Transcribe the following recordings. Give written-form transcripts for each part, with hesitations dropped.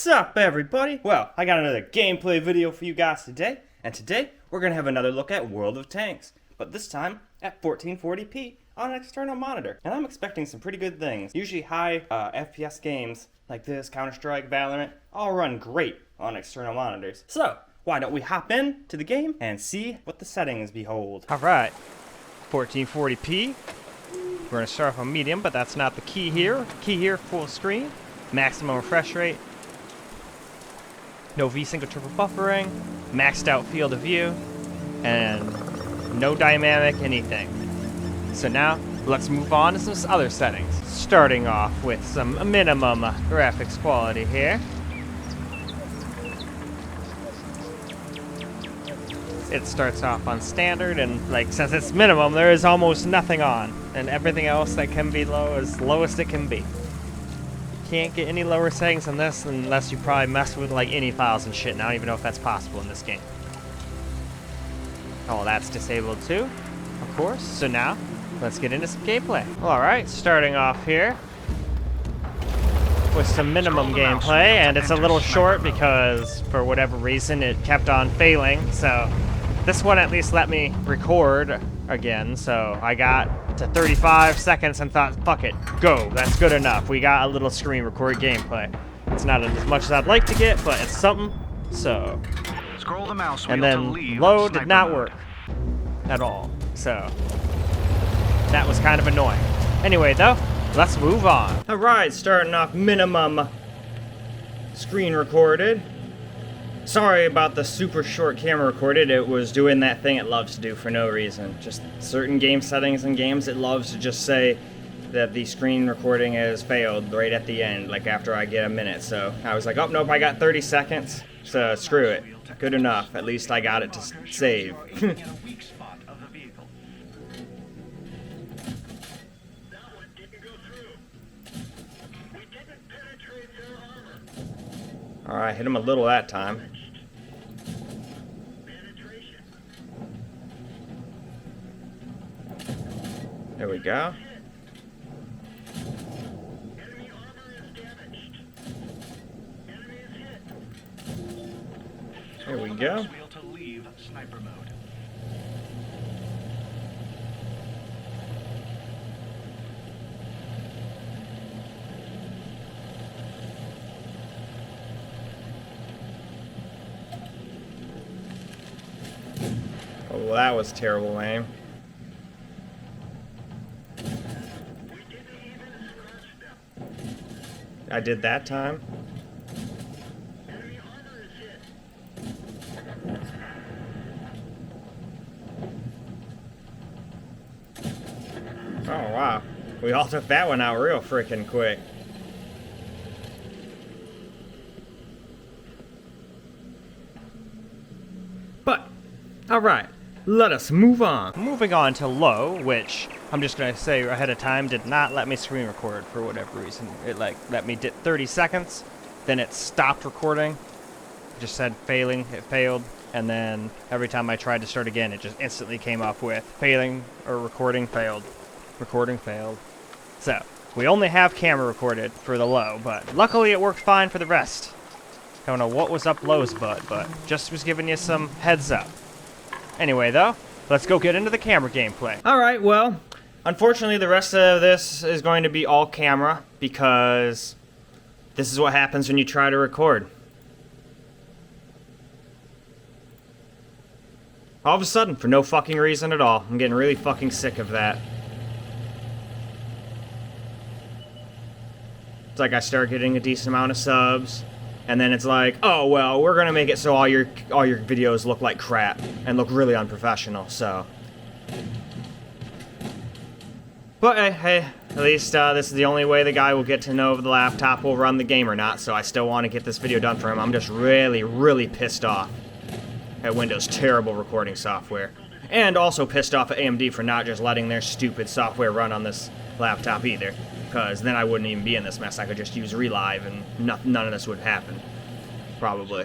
What's up, everybody? Well, I got another gameplay video for you guys today, and today we're gonna have another look at World of Tanks, but this time at 1440p on an external monitor. And I'm expecting some pretty good things. Usually high FPS games like this, Counter-Strike, Valorant, all run great on external monitors. So, why don't we hop in to the game and see what the settings behold. Alright, 1440p. We're gonna start off on medium, but that's not the key here. Key here, full screen, maximum refresh rate. No V-Sync or triple buffering, maxed out field of view, and no dynamic anything. So now, let's move on to some other settings. Starting off with some minimum graphics quality here. It starts off on standard, and since it's minimum, there is almost nothing on. And everything else that can be low is lowest it can be. Can't get any lower settings on this unless you probably mess with any files and shit, and I don't even know if that's possible in this game. Oh, that's disabled too, of course. So now, let's get into some gameplay. Alright, starting off here with some minimum gameplay, and it's a little short because for whatever reason it kept on failing, so this one at least let me record again, so I got to 35 seconds and thought, fuck it, go, that's good enough. We got a little screen record gameplay. It's not as much as I'd like to get, but it's something, so. Scroll the mouse wheel and then to leave low did not mode. work at all, so that was kind of annoying. Anyway though, let's move on. Alright, starting off minimum screen recorded. Sorry about the super short camera recorded. It was doing that thing it loves to do for no reason. Just certain game settings in games, it loves to just say that the screen recording has failed right at the end, like after I get a minute. So I was like, oh nope, I got 30 seconds. So screw it. Good enough. At least I got it to save. Alright, hit him a little that time. There we go. There we go. Oh, well, that was terrible aim. I did that time. Oh wow, we all took that one out real freaking quick. But, alright, let us move on. Moving on to low, which I'm just gonna say ahead of time did not let me screen record for whatever reason. It let me did 30 seconds, then it stopped recording. It just said failing, it failed, and then every time I tried to start again, it just instantly came up with failing or recording failed. Recording failed. So, we only have camera recorded for the low, but luckily it worked fine for the rest. Don't know what was up low's butt, but just was giving you some heads up. Anyway though, let's go get into the camera gameplay. Alright, well, unfortunately the rest of this is going to be all camera because this is what happens when you try to record. All of a sudden, for no fucking reason at all. I'm getting really fucking sick of that. It's like I start getting a decent amount of subs, and then it's like, oh well, we're gonna make it so all your videos look like crap and look really unprofessional. So, but hey, at least this is the only way the guy will get to know if the laptop will run the game or not. So I still want to get this video done for him. I'm just really pissed off at Windows' terrible recording software, and also pissed off at AMD for not just letting their stupid software run on this laptop either. Because then I wouldn't even be in this mess. I could just use Relive and none of this would happen. Probably.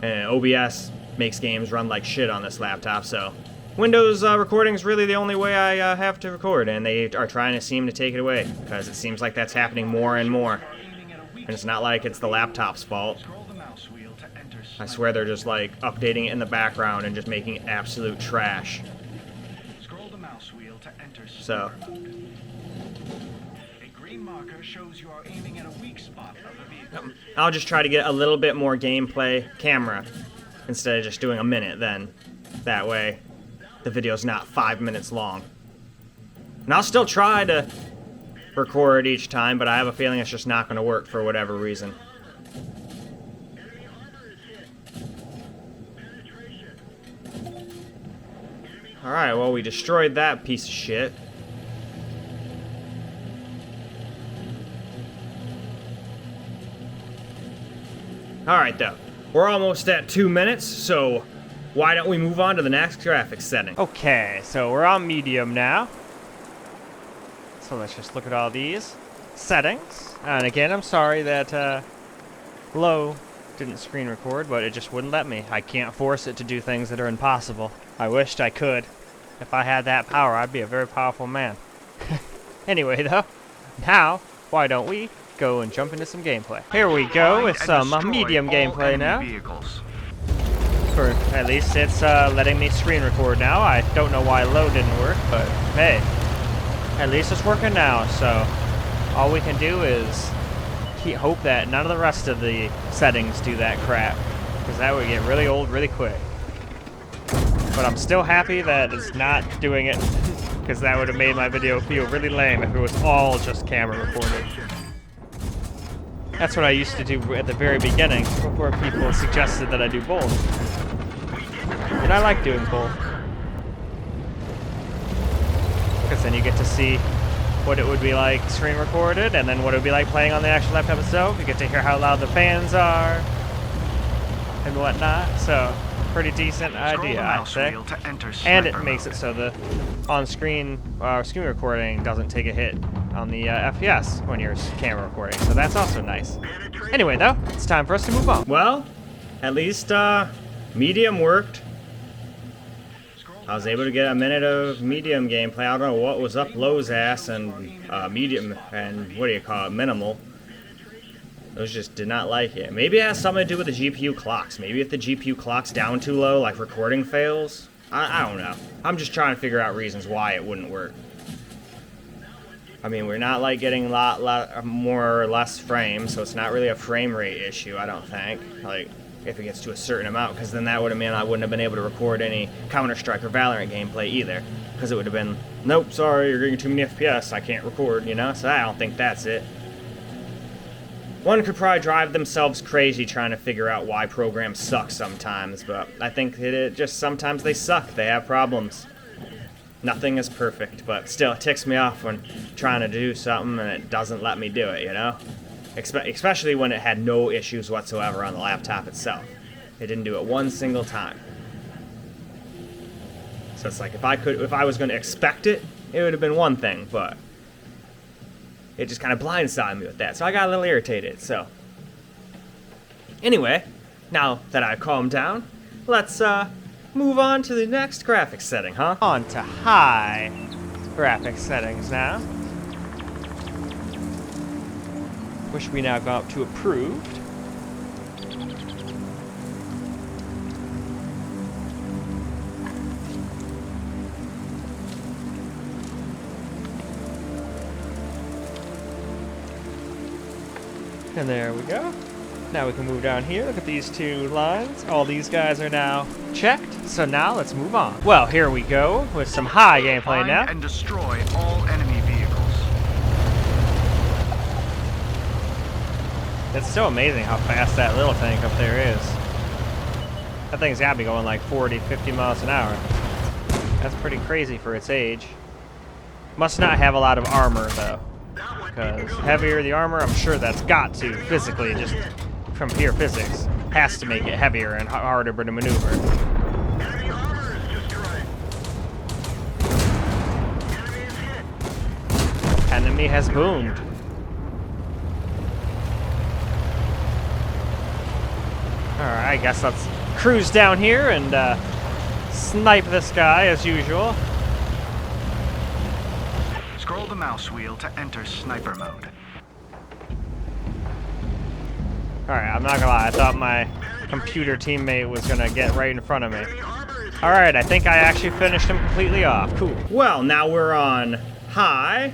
And OBS makes games run like shit on this laptop, so Windows recording is really the only way I have to record, and they are trying to seem to take it away, because it seems like that's happening more and more. And it's not like it's the laptop's fault. I swear they're just like updating it in the background and just making it absolute trash. So. I'll just try to get a little bit more gameplay camera instead of just doing a minute then. That way the video's not 5 minutes long. And I'll still try to record each time, but I have a feeling it's just not going to work for whatever reason. Alright, well, we destroyed that piece of shit. Alright, though. We're almost at 2 minutes, so why don't we move on to the next graphics setting? Okay, so we're on medium now. So let's just look at all these settings. And again, I'm sorry that low didn't screen record, but it just wouldn't let me. I can't force it to do things that are impossible. I wished I could. If I had that power, I'd be a very powerful man. Anyway, though, now, why don't we go and jump into some gameplay? Here we go with some medium gameplay now. For at least it's letting me screen record now. I don't know why low didn't work, but hey, at least it's working now. So all we can do is hope that none of the rest of the settings do that crap, because that would get really old really quick. But I'm still happy that it's not doing it, because that would have made my video feel really lame if it was all just camera recorded. That's what I used to do at the very beginning, before people suggested that I do both. And I like doing both. Because then you get to see what it would be like screen recorded, and then what it would be like playing on the actual laptop itself. You get to hear how loud the fans are, and whatnot. So, pretty decent idea, I'd say. And it makes it so the on-screen screen recording doesn't take a hit on the FPS when you're camera recording, so that's also nice. Anyway, though, it's time for us to move on. Well, at least medium worked. I was able to get a minute of medium gameplay. I don't know what was up low's ass and medium and what do you call it, minimal. Those just did not like it. Maybe it has something to do with the GPU clocks. Maybe if the GPU clock's down too low, like recording fails. I don't know. I'm just trying to figure out reasons why it wouldn't work. I mean, we're not like getting a lot more or less frames, so it's not really a frame rate issue, I don't think. Like, if it gets to a certain amount, because then that would have meant I wouldn't have been able to record any Counter-Strike or Valorant gameplay either. Because it would have been, nope, sorry, you're getting too many FPS, I can't record, you know? So I don't think that's it. One could probably drive themselves crazy trying to figure out why programs suck sometimes, but I think it just sometimes they suck, they have problems. Nothing is perfect, but still, it ticks me off when trying to do something and it doesn't let me do it, you know? Especially when it had no issues whatsoever on the laptop itself. It didn't do it one single time. So it's like, if I was going to expect it, it would have been one thing, but it just kind of blindsided me with that, so I got a little irritated, so. Anyway, now that I've calmed down, let's move on to the next graphics setting, huh? On to high graphics settings now. Which we now go up to approved. And there we go. Now we can move down here. Look at these two lines. All these guys are now checked. So now let's move on. Well, here we go with some high gameplay now. And destroy all enemy vehicles. It's so amazing how fast that little tank up there is. That thing's gotta be going like 40, 50 miles an hour. That's pretty crazy for its age. Must not have a lot of armor though. Because heavier the armor, I'm sure that's got to physically, just from pure physics, has to make it heavier and harder to maneuver. Enemy armor is destroyed. Enemy is hit. Enemy has boomed. Alright, I guess let's cruise down here and snipe this guy as usual. Scroll the mouse wheel to enter sniper mode. Alright, I'm not gonna lie, I thought my computer teammate was gonna get right in front of me. Alright, I think I actually finished him completely off. Cool. Well, now we're on high.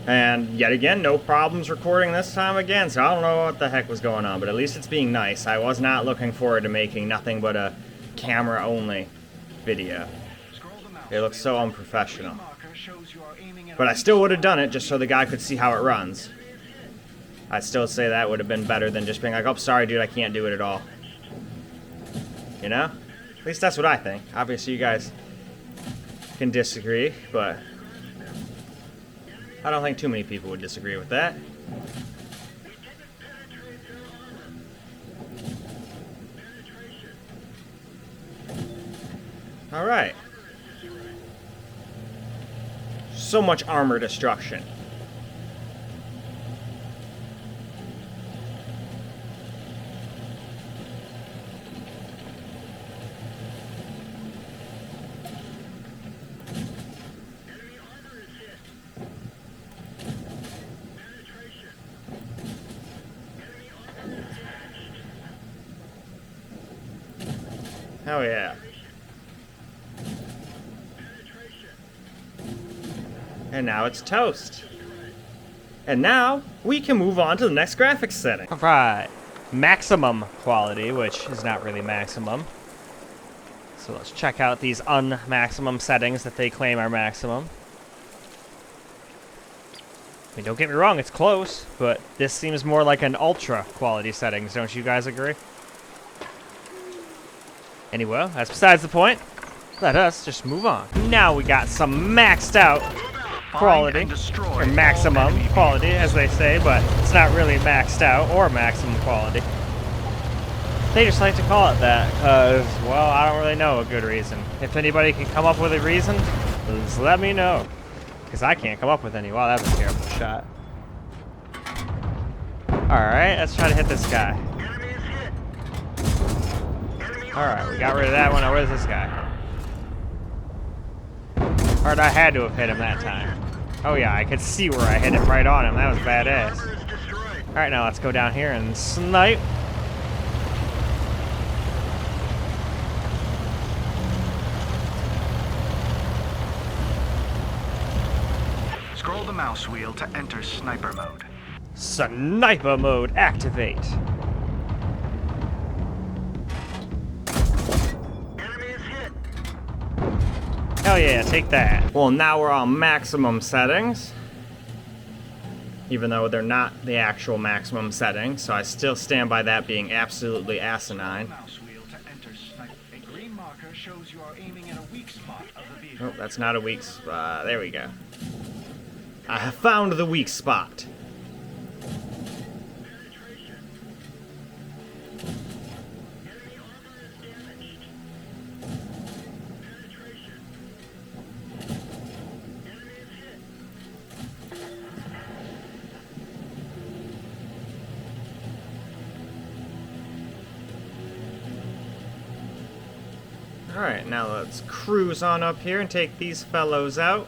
And yet again, no problems recording this time again, so I don't know what the heck was going on, but at least it's being nice. I was not looking forward to making nothing but a camera-only video. It looks so unprofessional. But I still would have done it just so the guy could see how it runs. I'd still say that would have been better than just being like, oh, sorry, dude, I can't do it at all. You know? At least that's what I think. Obviously, you guys can disagree, but I don't think too many people would disagree with that. Alright. So much armor destruction. Hell yeah. And now it's toast. And now we can move on to the next graphics setting. Alright. Maximum quality, which is not really maximum. So let's check out these un-maximum settings that they claim are maximum. I mean, don't get me wrong, it's close, but this seems more like an ultra quality settings, don't you guys agree? Anyway, that's besides the point. Let us just move on. Now we got some maxed out quality, or maximum quality, as they say, but it's not really maxed out or maximum quality. They just like to call it that, because, well, I don't really know a good reason. If anybody can come up with a reason, please let me know. Because I can't come up with any. Wow, that was a terrible shot. Alright, let's try to hit this guy. Alright, we got rid of that one. Now, where's this guy? Alright, I had to have hit him that time. Oh yeah, I could see where I hit him right on him. That was badass. Alright, now let's go down here and snipe. Scroll the mouse wheel to enter sniper mode. Sniper mode activate. Hell yeah, take that. Well, now we're on maximum settings. Even though they're not the actual maximum settings, so I still stand by that being absolutely asinine. Oh, that's not a weak spot. There we go. I have found the weak spot. Alright, now let's cruise on up here and take these fellows out.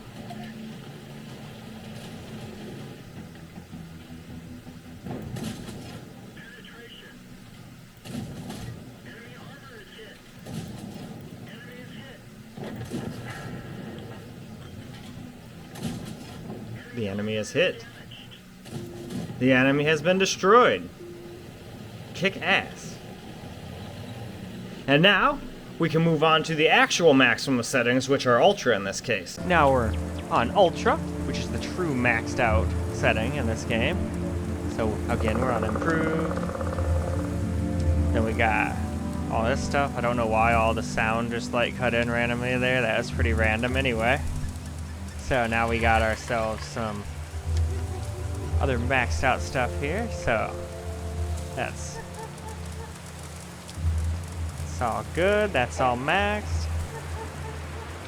The enemy is hit. The enemy has been destroyed. Kick ass. And now we can move on to the actual maximum settings, which are ultra in this case. Now we're on ultra, which is the true maxed out setting in this game. So again, we're on improved. Then we got all this stuff. I don't know why all the sound just like cut in randomly there. That was pretty random anyway. So now we got ourselves some other maxed out stuff here. So that's all good. That's all maxed.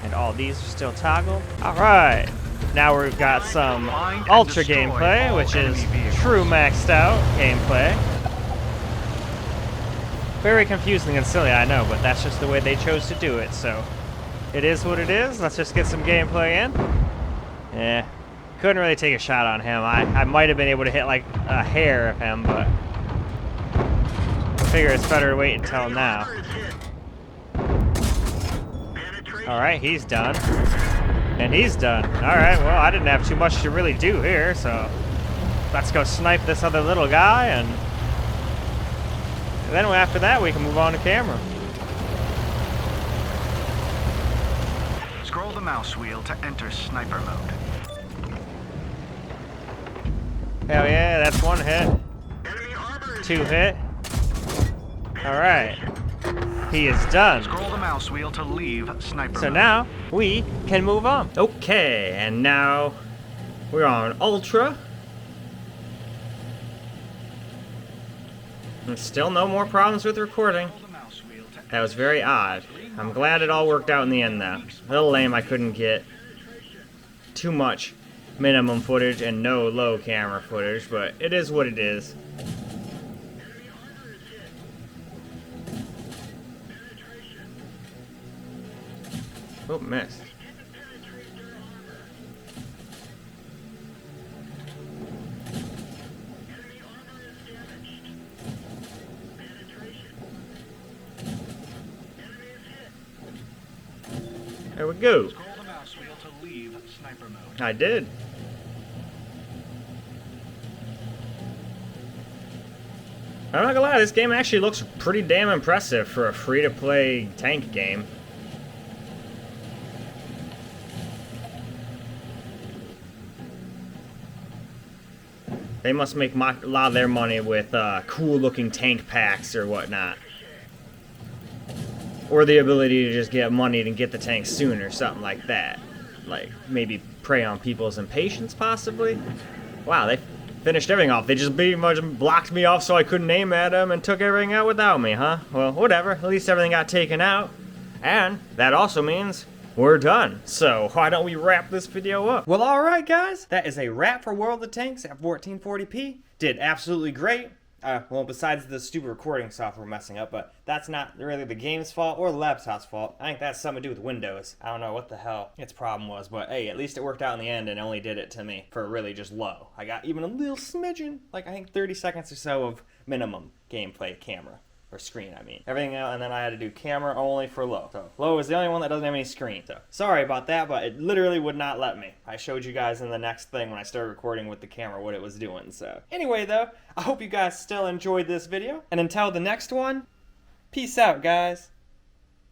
And all these are still toggled. Alright. Now we've got some ultra gameplay, which is true maxed out gameplay. Very confusing and silly, I know, but that's just the way they chose to do it, so it is what it is. Let's just get some gameplay in. Yeah. Couldn't really take a shot on him. I might have been able to hit like a hair of him, but figure it's better to wait until now. Alright, he's done. And he's done. Alright, well, I didn't have too much to really do here, so let's go snipe this other little guy, and then after that we can move on to camera. Scroll the mouse wheel to enter sniper mode. Hell yeah, that's one hit. 2 hit. Alright. He is done. Scroll the mouse wheel to leave sniper So mode. now we can move on. Okay, and now we're on Ultra. And still no more problems with recording. Scroll the mouse wheel to That was very odd. I'm glad it all worked out in the end though. A little lame I couldn't get too much minimum footage and no low camera footage, but it is what it is. Oh, missed. There we go. Scroll the mouse wheel to leave sniper mode. I did. I'm not gonna lie, this game actually looks pretty damn impressive for a free-to-play tank game. They must make a lot of their money with cool-looking tank packs or whatnot. Or the ability to just get money to get the tank sooner, something like that. Like, maybe prey on people's impatience, possibly? Wow, they finished everything off. They just pretty much blocked me off so I couldn't aim at them and took everything out without me, huh? Well, whatever. At least everything got taken out. And that also means we're done. So why don't we wrap this video up? Well, alright guys. That is a wrap for World of Tanks at 1440p. Did absolutely great. Well, besides the stupid recording software messing up, but that's not really the game's fault or the laptop's fault. I think that's something to do with Windows. I don't know what the hell its problem was, but hey, at least it worked out in the end and only did it to me for really just low. I got even a little smidgen, like I think 30 seconds or so of minimum gameplay camera. Or screen, I mean. Everything else, and then I had to do camera only for low. So low is the only one that doesn't have any screen. So sorry about that, but it literally would not let me. I showed you guys in the next thing when I started recording with the camera what it was doing. So anyway though, I hope you guys still enjoyed this video. And until the next one, peace out guys.